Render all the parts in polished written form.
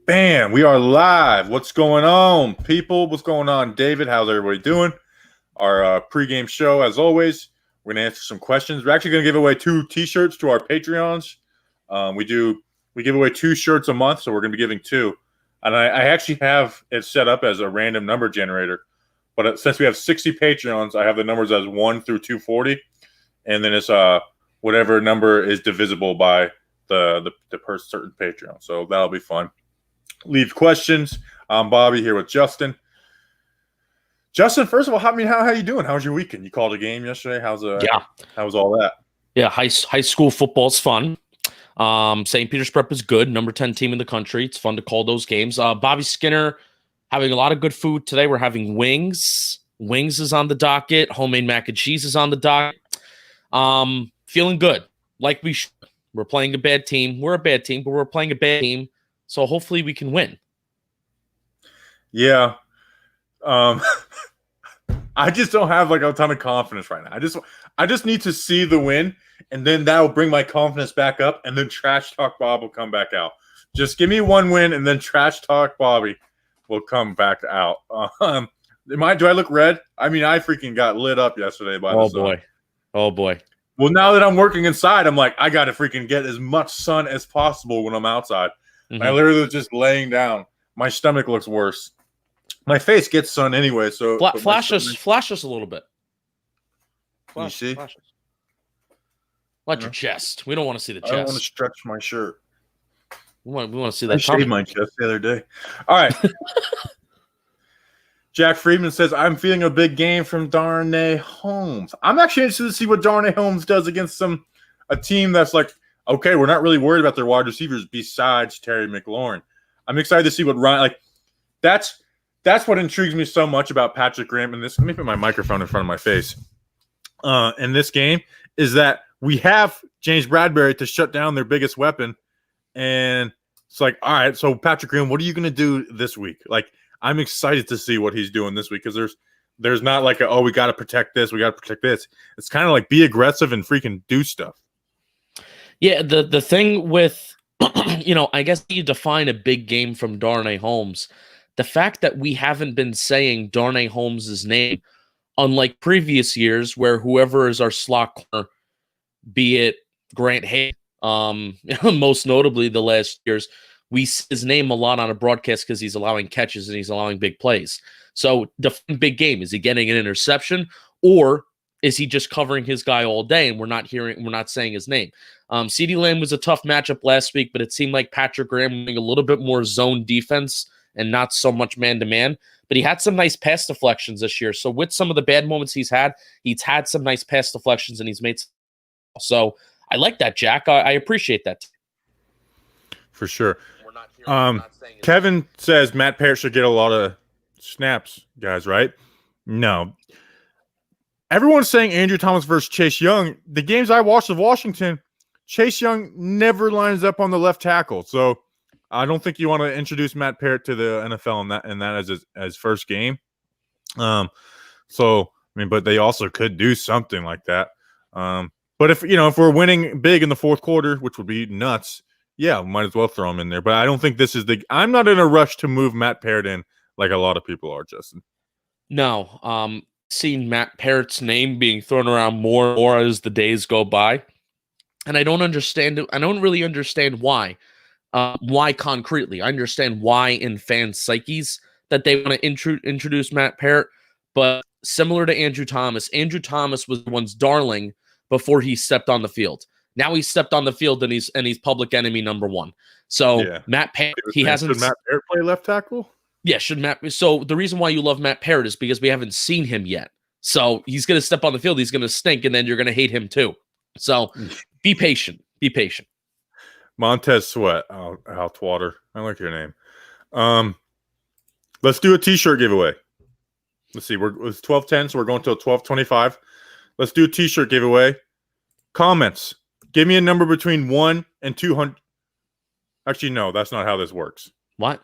Bam, we are live. What's going on, people? What's going on, David? How's everybody doing? Our pregame show, as always, we're going to answer some questions. We're actually going to give away 2 T-shirts to our Patreons. We give away 2 shirts a month, so we're going to be giving 2. And I actually have it set up as a random number generator. But since we have 60 Patreons, I have the numbers as 1 through 240, and then it's whatever number is divisible by the per certain Patreon. So that'll be fun. Leave questions. I'm Bobby here with Justin. Justin, first of all, how you doing? How was your weekend? You called a game yesterday. How was all that? Yeah, high school football's fun. St. Peter's Prep is good. Number 10 team in the country. It's fun to call those games. Bobby Skinner having a lot of good food today. We're having wings. Wings is on the docket. Homemade mac and cheese is on the docket. Feeling good, like we should. We're playing a bad team. We're a bad team, but we're playing a bad team. So hopefully we can win. Yeah. I just don't have like a ton of confidence right now. I just need to see the win, and then that will bring my confidence back up, and then Trash Talk Bob will come back out. Just give me one win, and then Trash Talk Bobby will come back out. Do I look red? I mean, I freaking got lit up yesterday by the sun. Oh boy. Well, now that I'm working inside, I'm like, I got to freaking get as much sun as possible when I'm outside. Mm-hmm. I literally was just laying down. My stomach looks worse. My face gets sun anyway, so flash us a little bit. You see? Flash us. Not your chest. We don't want to see the chest. I don't want to stretch my shirt. We want to see that. I shaved my chest the other day. All right. Jack Friedman says, I'm feeling a big game from Darnay Holmes. I'm actually interested to see what Darnay Holmes does against a team that's like, okay, we're not really worried about their wide receivers besides Terry McLaurin. I'm excited to see what Ryan, like, that's what intrigues me so much about Patrick Graham. And this, let me put my microphone in front of my face. In this game is that we have James Bradbury to shut down their biggest weapon. And it's like, all right, so Patrick Graham, what are you going to do this week? Like, I'm excited to see what he's doing this week because there's not like we got to protect this, we got to protect this. It's kind of like be aggressive and freaking do stuff. Yeah, the thing with, I guess you define a big game from Darnay Holmes. The fact that we haven't been saying Darnay Holmes' name, unlike previous years where whoever is our slot corner, be it Grant Hay, most notably the last years, we see his name a lot on a broadcast because he's allowing catches and he's allowing big plays. So the big game, is he getting an interception or is he just covering his guy all day and we're not saying his name? CeeDee Lamb was a tough matchup last week, but it seemed like Patrick Graham doing a little bit more zone defense and not so much man-to-man. But he had some nice pass deflections this year. So with some of the bad moments he's had some nice pass deflections and he's made some. So I like that, Jack. I appreciate that. For sure. Kevin says Matt Peart should get a lot of snaps, guys, right? No. Everyone's saying Andrew Thomas versus Chase Young. The games I watched of Washington, Chase Young never lines up on the left tackle. So I don't think you want to introduce Matt Peart to the NFL and that as his first game. But they also could do something like that. But if we're winning big in the fourth quarter, which would be nuts, yeah, might as well throw him in there. But I don't think this is I'm not in a rush to move Matt Peart in like a lot of people are, Justin. No, seen Matt Peart's name being thrown around more and more as the days go by, and I don't really understand why. Why concretely? I understand why in fan psyches that they want to introduce Matt Peart, but similar to Andrew Thomas was one's darling before he stepped on the field. Now he stepped on the field and he's public enemy number one. So yeah. Matt Peart, should Matt Peart play left tackle? Yeah, so the reason why you love Matt Peart is because we haven't seen him yet. So he's going to step on the field, he's going to stink, and then you're going to hate him too. So be patient. Be patient. Montez Sweat, Outwater. I like your name. Let's do a T-shirt giveaway. Let's see. It's 12:10, so we're going till 12:25. Let's do a T-shirt giveaway. Comments. Give me a number between 1 and 200. Actually, no, that's not how this works. What?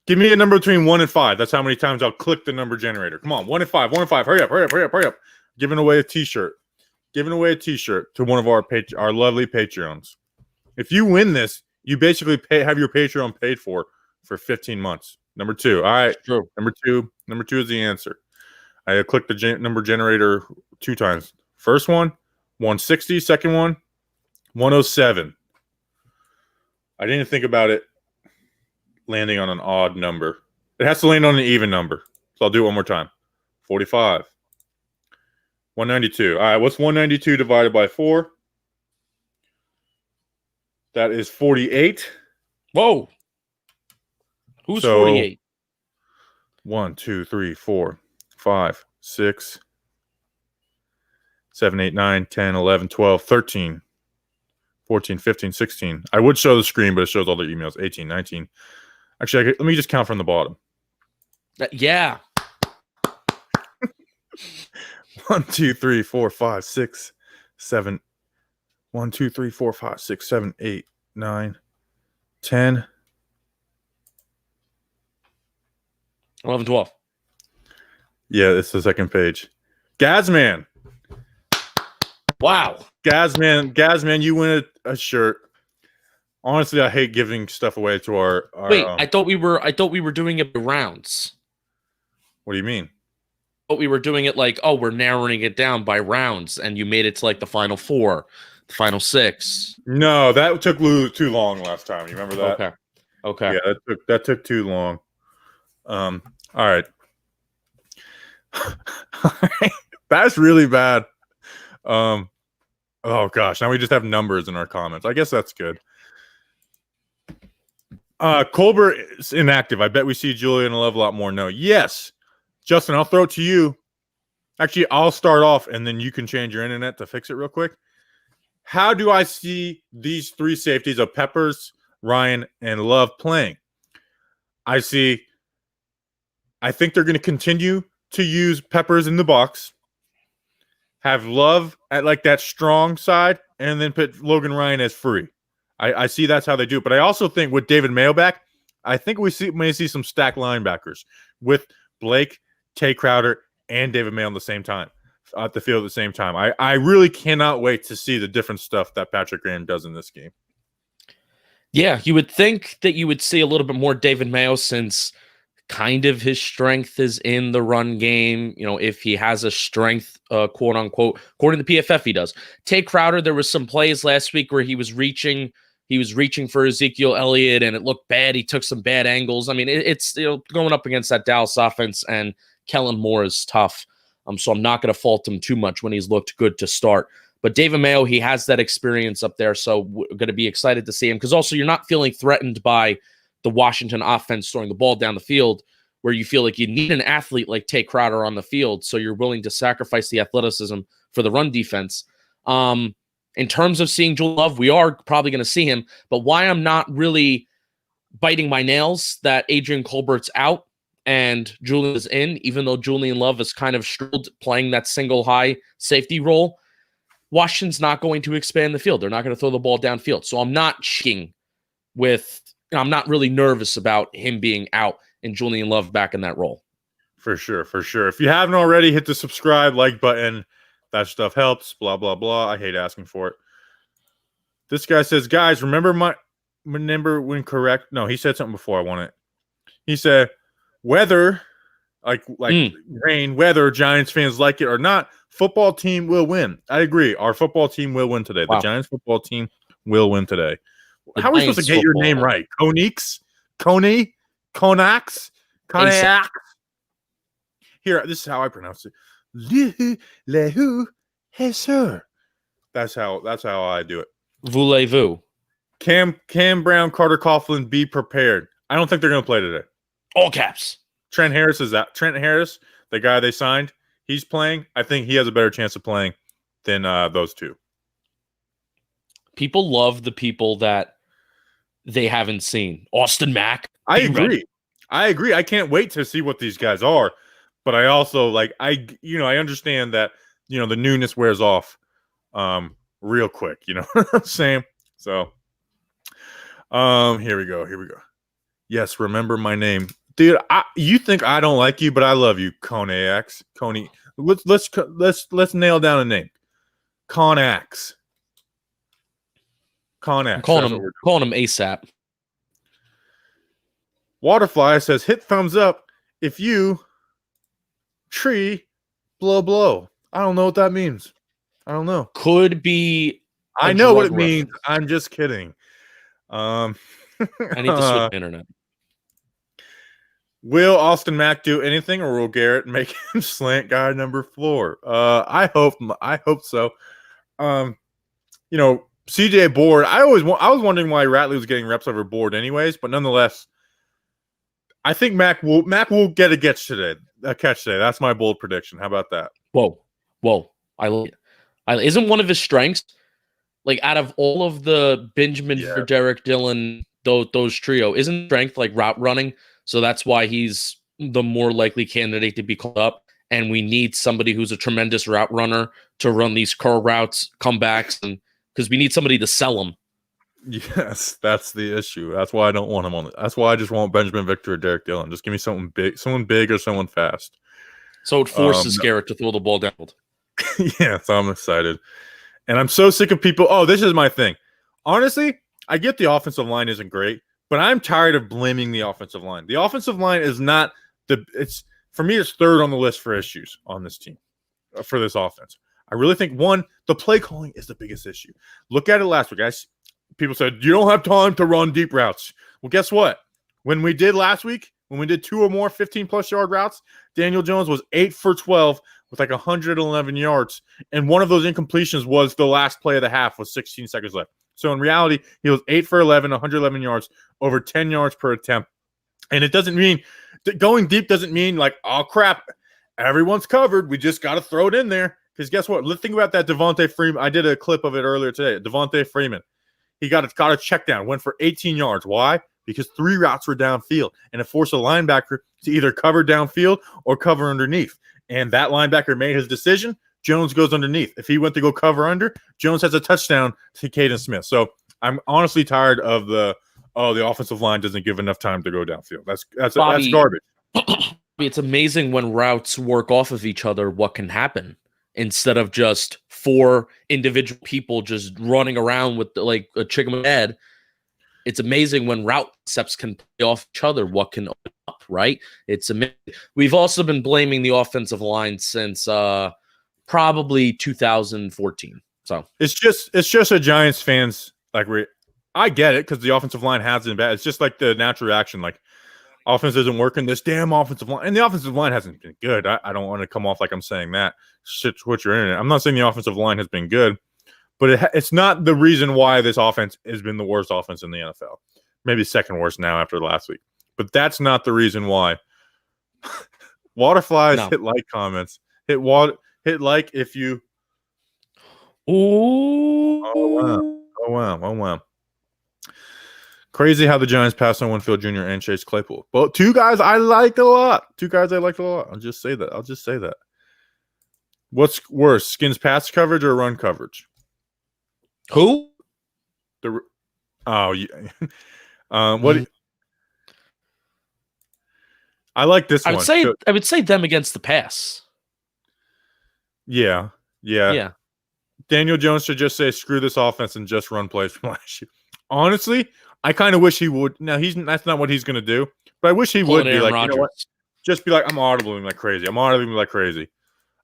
Give me a number between 1 and 5. That's how many times I'll click the number generator. Come on, 1 and 5. 1 and 5. Hurry up. Giving away a T-shirt. Giving away a T-shirt to one of our lovely Patreons. If you win this, You basically have your Patreon paid for 15 months. Number 2. All right. True. Number two is the answer. I clicked the number generator 2 times. First one, 160. Second one, 107. I didn't think about it landing on an odd number. It has to land on an even number. So I'll do it one more time. 45. 192. All right, what's 192 divided by 4? That is 48. Whoa. Who's 48? 1, 2, 3, 4, 5, 6, 7, 8, 9, 10, 11, 12, 13, 14, 15, 16. I would show the screen, but it shows all the emails. 18, 19. Actually, let me just count from the bottom. Yeah. 1, 2, 3, 4, 5, 6, 7. 1, 2, 3, 4, 5, 6, 7, 8, 9, 10. 11, 12. Yeah, it's the second page. Gazman. Wow. Gazman, you win a shirt. Honestly, I hate giving stuff away to our Wait, I thought we were doing it by rounds. What do you mean? But we were doing it like, we're narrowing it down by rounds, and you made it to like the final 4, the final 6. No, that took too long last time. You remember that? Okay. Yeah, that took too long. All right. That's really bad. Oh gosh, now we just have numbers in our comments. I guess that's good. Colbert is inactive. I bet we see Julian Love a lot more. No. Yes. Justin, I'll throw it to you. Actually, I'll start off and then you can change your internet to fix it real quick. How do I see these 3 safeties of Peppers, Ryan, and Love playing? I think they're going to continue to use Peppers in the box, have Love at like that strong side, and then put Logan Ryan as free. I see that's how they do it. But I also think with David Mayo back, I think we may see some stacked linebackers with Blake, Tay Crowder, and David Mayo at the same time, at the field at the same time. I really cannot wait to see the different stuff that Patrick Graham does in this game. Yeah, you would think that you would see a little bit more David Mayo since kind of his strength is in the run game. You know, if he has a strength, quote unquote, according to PFF, he does. Tay Crowder, there was some plays last week where he was reaching for Ezekiel Elliott and it looked bad. He took some bad angles. I mean, it's going up against that Dallas offense, and Kellen Moore is tough. So I'm not going to fault him too much when he's looked good to start. But David Mayo, he has that experience up there, so we're going to be excited to see him, because also you're not feeling threatened by the Washington offense throwing the ball down the field, where you feel like you need an athlete like Tay Crowder on the field, so you're willing to sacrifice the athleticism for the run defense. In terms of seeing Julian Love, we are probably going to see him, but why I'm not really biting my nails that Adrian Colbert's out and Julian is in, even though Julian Love is kind of struggled playing that single high safety role, Washington's not going to expand the field. They're not going to throw the ball downfield. So I'm not I'm not really nervous about him being out and Julian Love back in that role. For sure. If you haven't already, hit the subscribe, like button. That stuff helps, blah, blah, blah. I hate asking for it. This guy says, guys, remember when correct? No, he said something before I want it. He said, whether, like rain, whether Giants fans like it or not, football team will win. I agree. Our football team will win today. Wow. The Giants football team will win today. How are we supposed to get your name right? Konix? Coney? Konax? Konax? Here, this is how I pronounce it. Lehu, sir. That's how I do it. Voulez-vous. Cam Brown, Carter Coughlin, be prepared. I don't think they're going to play today. All caps. Trent Harris is out. Trent Harris, the guy they signed, he's playing. I think he has a better chance of playing than those two. People love the people that they haven't seen. Austin Mack. I agree. I can't wait to see what these guys are. But I also I understand that, the newness wears off real quick. You know what I'm saying? So here we go. Yes, remember my name. Dude, you think I don't like you, but I love you, Conax. Coney. Let's nail down a name. Conax. Con I'm X. That's what we're doing. calling him ASAP. Waterfly says, hit thumbs up if you tree blow. I don't know what that means. I don't know. Could be. I know what it means. I'm just kidding. I need to switch the internet. Will Austin Mack do anything, or will Garrett make him slant guy number 4? I hope so. CJ Board. I was wondering why Ratley was getting reps over Board, anyways. But nonetheless, I think Mack will get a catch today. That's my bold prediction. How about that? Whoa! Isn't one of his strengths, like out of all of the Benjamin for Derek Dillon, those trio, isn't strength like route running? So that's why he's the more likely candidate to be called up. And we need somebody who's a tremendous route runner to run these curl routes, comebacks, and because we need somebody to sell them. Yes, that's the issue. That's why I don't want him on it. That's why I just want Benjamin Victor or Derek Dillon. Just give me someone big or someone fast. So it forces Garrett to throw the ball down. Yeah, so I'm excited. And I'm so sick of people. Oh, this is my thing. Honestly, I get the offensive line isn't great, but I'm tired of blaming the offensive line. The offensive line is not for me, it's third on the list for issues on this team, for this offense. I really think, one, the play calling is the biggest issue. Look at it last week, guys. People said, you don't have time to run deep routes. Well, guess what? When we did last week, when we did 2 or more 15-plus yard routes, Daniel Jones was 8 for 12 with like 111 yards. And one of those incompletions was the last play of the half with 16 seconds left. So in reality, he was 8 for 11, 111 yards, over 10 yards per attempt. And it doesn't mean going deep doesn't mean like, oh, crap, everyone's covered. We just got to throw it in there. Because guess what? Let's think about that Devontae Freeman. I did a clip of it earlier today. Devontae Freeman. He got a check down, went for 18 yards. Why? Because 3 routes were downfield, and it forced a linebacker to either cover downfield or cover underneath. And that linebacker made his decision. Jones goes underneath. If he went to go cover under, Jones has a touchdown to Caden Smith. So I'm honestly tired of the offensive line doesn't give enough time to go downfield. That's garbage. It's amazing when routes work off of each other, what can happen instead of just 4 individual people just running around with like a chicken with a head. It's amazing when route concepts can play off each other, what can open up, right? It's amazing. We've also been blaming the offensive line since probably 2014. So it's just a Giants fans like I get it because the offensive line has been bad. It's just like the natural reaction, like offense isn't working. This damn offensive line, and the offensive line hasn't been good. I don't want to come off like I'm saying that. Shit, what you're in it. I'm not saying the offensive line has been good, but it's not the reason why this offense has been the worst offense in the NFL. Maybe second worst now after last week, but that's not the reason why. Waterflies hit like comments. Hit like if you. Ooh. Oh wow. Crazy how the Giants passed on Winfield Jr. and Chase Claypool. But 2 guys I liked a lot. I'll just say that. What's worse, Skins pass coverage or run coverage? Who? What? I like this one. I would say them against the pass. Yeah. Daniel Jones should just say, screw this offense and just run plays from last year. Honestly, I kind of wish he would. Now, that's not what he's going to do, but I wish he would be like, you know what? Just be like, I'm audibling like crazy.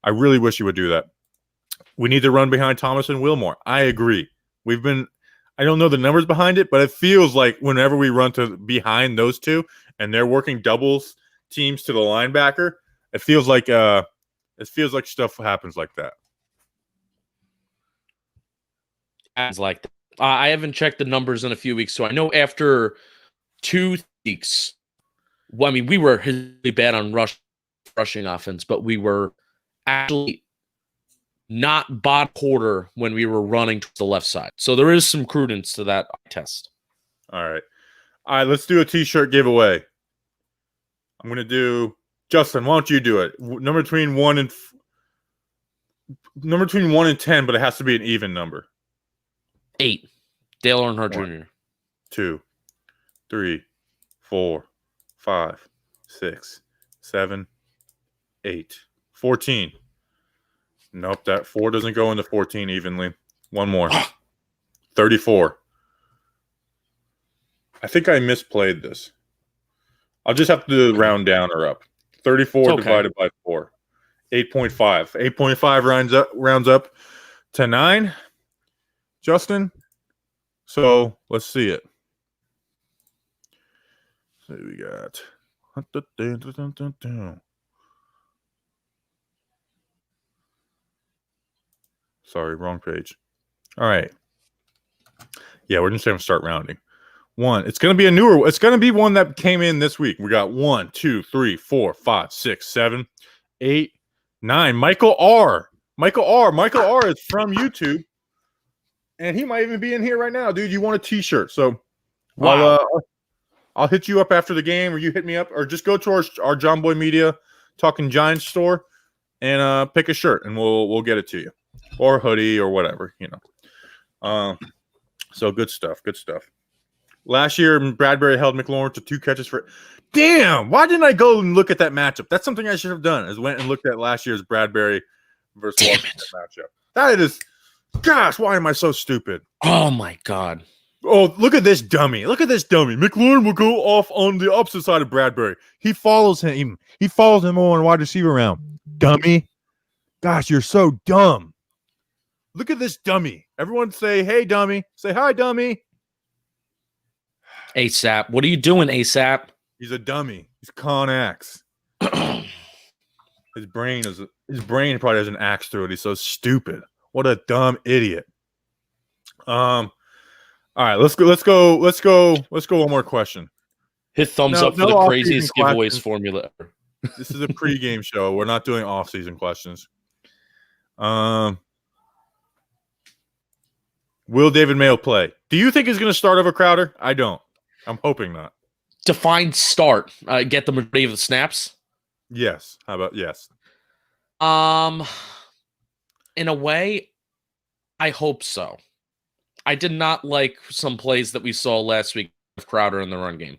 I really wish he would do that. We need to run behind Thomas and Wilmore. I agree. I don't know the numbers behind it, but it feels like whenever we run to behind those 2 and they're working doubles teams to the linebacker, it feels like stuff happens like that. Like that. I haven't checked the numbers in a few weeks, so I know after 2 weeks, well, I mean, we were really bad on rushing offense, but we were actually not bottom quarter when we were running to the left side. So there is some credence to that test. All right, let's do a T-shirt giveaway. I'm going to do Justin. Why don't you do it? Number between 1 and 10, but it has to be an even number. 8. Dale Earnhardt Jr. 2, 3, 4, 5, 6, 7, 8, 14. Nope, that 4 doesn't go into 14 evenly. One more. 34. I think I misplayed this. I'll just have to round down or up. 34 divided by 4. 8.5. 8.5 rounds up to 9. Justin. So let's see it. So we got. Sorry, wrong page. All right. Yeah, we're just going to start rounding. 1. It's going to be a newer. It's going to be one that came in this week. We got 1, 2, 3, 4, 5, 6, 7, 8, 9. Michael R. Michael R is from YouTube. And he might even be in here right now, dude. You want a T-shirt? So, wow. I'll hit you up after the game, or you hit me up, or just go to our John Boy Media Talking Giants store and pick a shirt, and we'll get it to you, or a hoodie, or whatever, you know. So good stuff. Good stuff. Last year, Bradbury held McLaurin to 2 catches for. Damn! Why didn't I go and look at that matchup? That's something I should have done. Is went and looked at last year's Bradbury versus Washington matchup. That is. Gosh, why am I so stupid? Oh, my God. Oh, look at this dummy. Look at this dummy. McLaurin will go off on the opposite side of Bradbury. He follows him. He follows him on wide receiver round. Dummy. Gosh, you're so dumb. Look at this dummy. Everyone say, hey, dummy. Say, hi, dummy. ASAP. What are you doing, ASAP? He's a dummy. He's Con Axe. His brain probably has an axe through it. He's so stupid. What a dumb idiot. All right, let's go one more question. Hit thumbs up for the craziest giveaways formula ever. This is a pregame show. We're not doing off-season questions. Will David Mayo play? Do you think he's going to start over Crowder? I don't. I'm hoping not. Define start. Get the majority of the snaps? Yes. How about yes? In a way, I hope so. I did not like some plays that we saw last week of Crowder in the run game.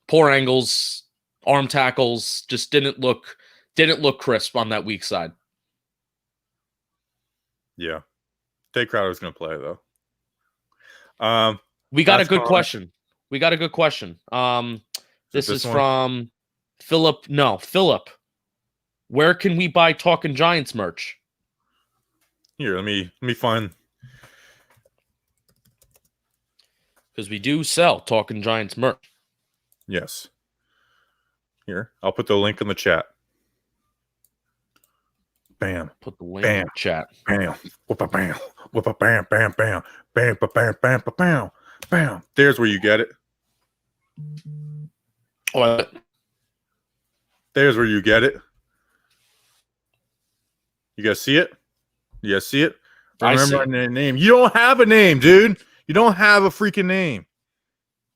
Poor angles, arm tackles, just didn't look crisp on that weak side. Yeah. Tate Crowder's going to play, though. We got a good question. This is from Philip. No, Philip. Where can we buy Talking Giants merch? Here, let me find. Because we do sell Talking Giants merch. Yes. Here, I'll put the link in the chat. Bam. Put the link in the chat. Bam. Whoop-a bam. Whoop-a bam, bam, bam. Bam, ba bam, bam, ba bam. Bam. There's where you get it. What? There's where you get it. You guys see it? You guys see it? Remember my name. You don't have a name, dude. You don't have a freaking name.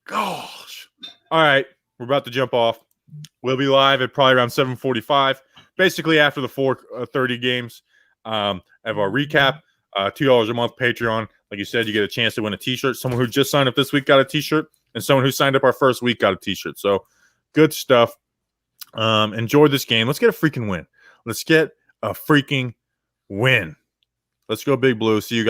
Gosh. All right. We're about to jump off. We'll be live at probably around 7:45. Basically after the 4:30 games of our recap. $2 a month Patreon. Like you said, you get a chance to win a T-shirt. Someone who just signed up this week got a T-shirt. And someone who signed up our first week got a T-shirt. So good stuff. Enjoy this game. Let's get a freaking win. Let's get a freaking win. Let's go Big Blue. See you guys.